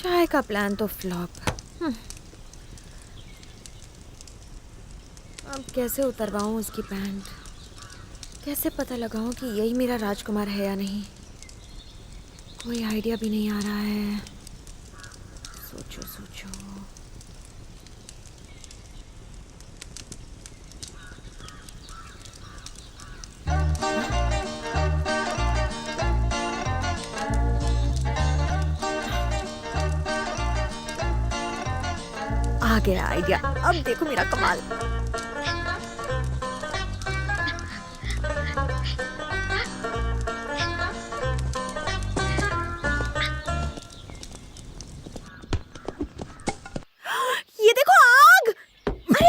चाय का प्लान तो फ्लॉप। अब कैसे उतरवाऊं उसकी पैंट? कैसे पता लगाऊं कि यही मेरा राजकुमार है या नहीं? कोई आइडिया भी नहीं आ रहा है। सोचो सोचो। आ गया आइडिया। अब देखो मेरा कमाल। ये देखो आग! अरे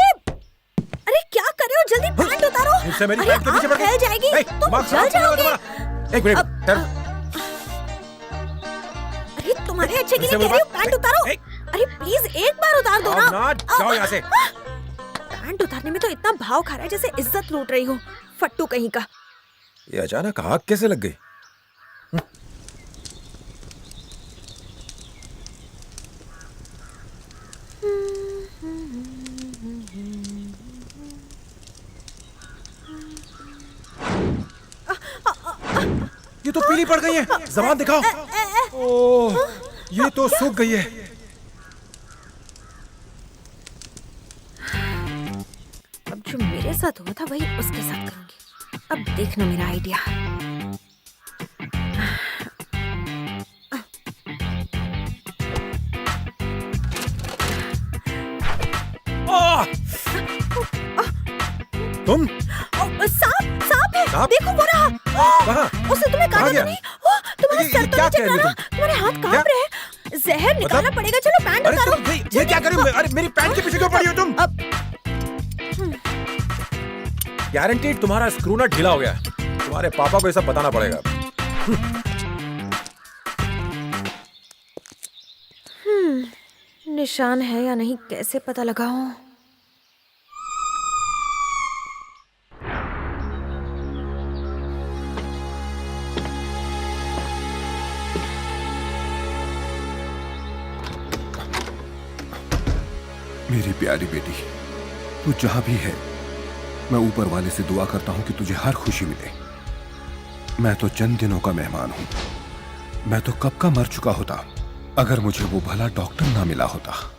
अरे क्या कर रहे हो? जल्दी पैंट उतारो। मुझसे मेरी अरे पैंट के पीछे पड़ आग गई। फैल जाएगी। तुम जल जाओगे। एक मिनट ठहरो। अरे तुम्हारे अच्छे के लिए मुझसे कह रही हूँ, बात- पैंट उतारो। ए, अरे प्लीज एक बार उतार दो ना। ना जाओ यहाँ से। पैंट उतारने में तो इतना भाव खा रहा है जैसे इज्जत लूट रही हो। फट्टू कहीं का। ये अचानक आग कैसे लग गई? ये तो पीली पड़ गई है। जबान दिखाओ। ओह, ये तो सूख गई है। अब जो मेरे साथ हुआ था वही उसके साथ करूंगी। अब देखना मेरा आइडिया। आह! तुम सांप सांप है। सांप? देखो वो रहा। कहाँ? उसने तुम्हें काटा कहाँ तो गया? नहीं? तुम्हारे ये सर तो क्या नीचे कह रही हो करा। तुम? तुम्हारे हाथ कांप क्या? रहे हैं। जहर निकालना पड़ेगा। चलो पैंट अरे उतारो। तुम ये क्या करी? अरे मेरी पैंट के पीछे क्यों पड़ी हो तुम? अब गारंटीड तुम्हारा स्क्रू नट ढीला हो गया। तुम्हारे पापा को ये सब बताना पड़ेगा। निशान है या नहीं कैसे पता लगाऊं? मेरी प्यारी बेटी, तू जहां भी है, मैं ऊपर वाले से दुआ करता हूं कि तुझे हर खुशी मिले। मैं तो चंद दिनों का मेहमान हूं। मैं तो कब का मर चुका होता अगर मुझे वो भला डॉक्टर ना मिला होता।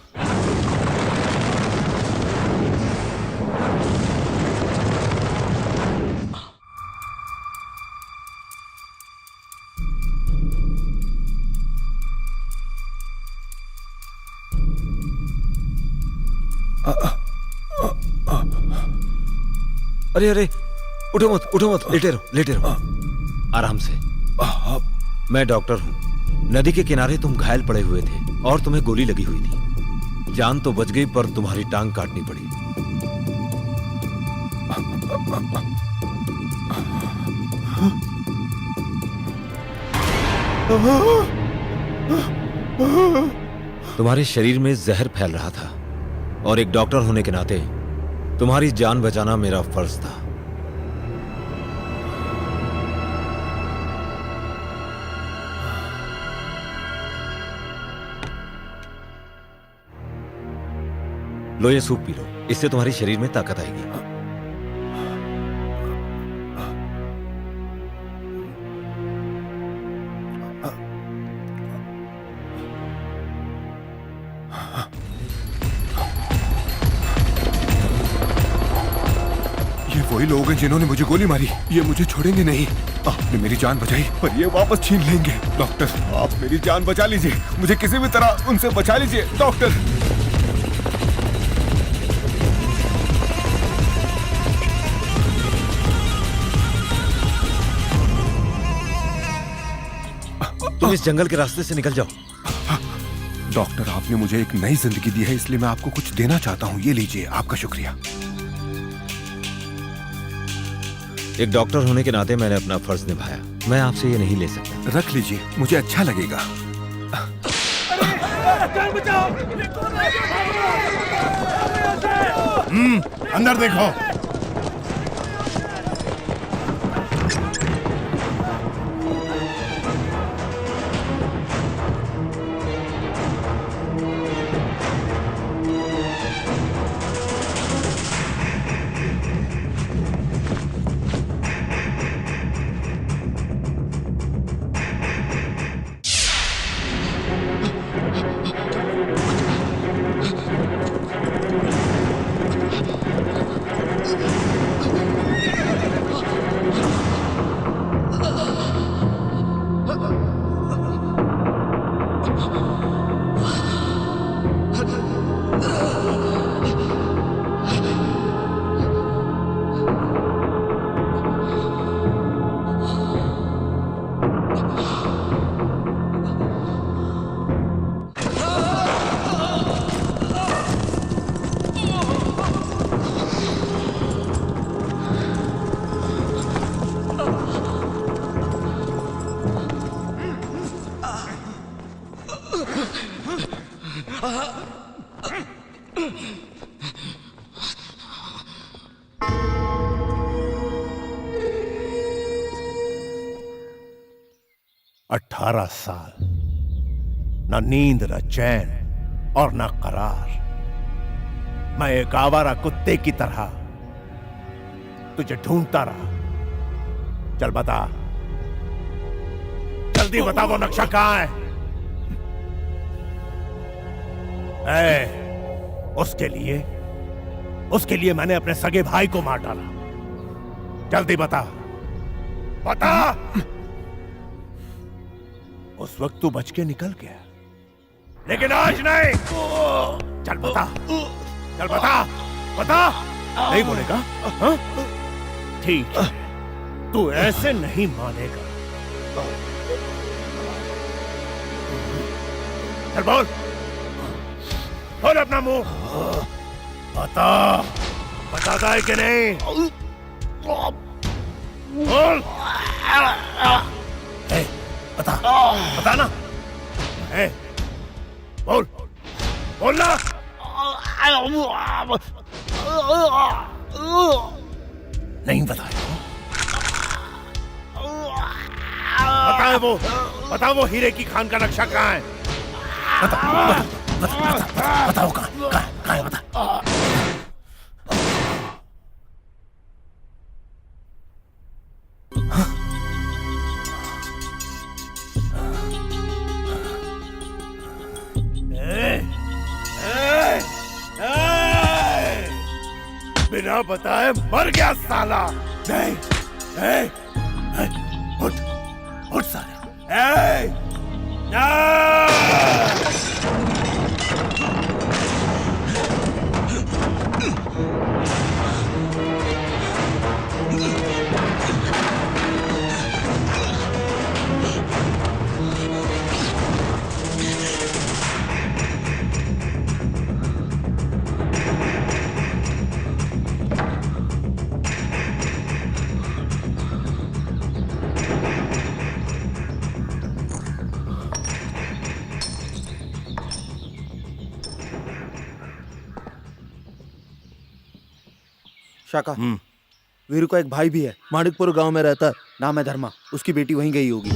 अरे अरे, उठो मत, लेटे रहो। आराम से। मैं डॉक्टर हूँ। नदी के किनारे तुम घायल पड़े हुए थे और तुम्हें गोली लगी हुई थी। जान तो बच गई पर तुम्हारी टांग काटनी पड़ी। तुम्हारे शरीर में जहर फैल रहा था और एक डॉक्टर होने के नाते तुम्हारी जान बचाना मेरा फर्ज था। लो ये सूप पी लो, इससे तुम्हारे शरीर में ताकत आएगी। ये वही लोग हैं जिन्होंने मुझे गोली मारी। ये मुझे छोड़ेंगे नहीं। आपने मेरी जान बचाई पर ये वापस छीन लेंगे। डॉक्टर, आप मेरी जान बचा लीजिए। मुझे किसी भी तरह उनसे बचा लीजिए डॉक्टर। तुम इस जंगल के रास्ते से निकल जाओ। डॉक्टर, आपने मुझे एक नई जिंदगी दी है, इसलिए मैं आपको कुछ देना चाहता हूँ। ये लीजिए, आपका शुक्रिया। एक डॉक्टर होने के नाते मैंने अपना फर्ज निभाया। मैं आपसे ये नहीं ले सकता। रख लीजिए, मुझे अच्छा लगेगा। अंदर देखो। 18 साल, न नींद, न चैन और न करार। मैं एक आवारा कुत्ते की तरह तुझे ढूंढता रहा। चल बता, जल्दी बता वो नक्शा कहां है? उसके लिए मैंने अपने सगे भाई को मार डाला। जल्दी बता, बता। उस वक्त तू बच के निकल गया, लेकिन आज नहीं। चल बता, चल बता, बता। नहीं बोलेगा? हाँ? ठीक है, तू ऐसे नहीं मानेगा। चल बोल, खोल अपना मुंह। बता, बताता है कि नहीं? बोल। बता, बता ना। बोल, बोलना। नहीं बताया? बता वो हीरे की खान का नक्शा कहाँ है? बताओ कहाँ है, बता। बिना बताए मर गया साला। नहीं, उठ साले। शाका, वीरू का एक भाई भी है, माणिकपुर गांव में रहता है। नाम है धर्मा। उसकी बेटी वहीं गई होगी।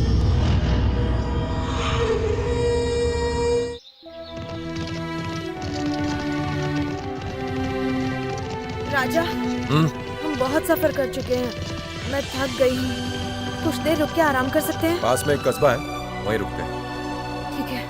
राजा, हम बहुत सफर कर चुके हैं। मैं थक गई हूँ। कुछ देर रुक के आराम कर सकते हैं? पास में एक कस्बा है, वहीं रुकते हैं। ठीक है।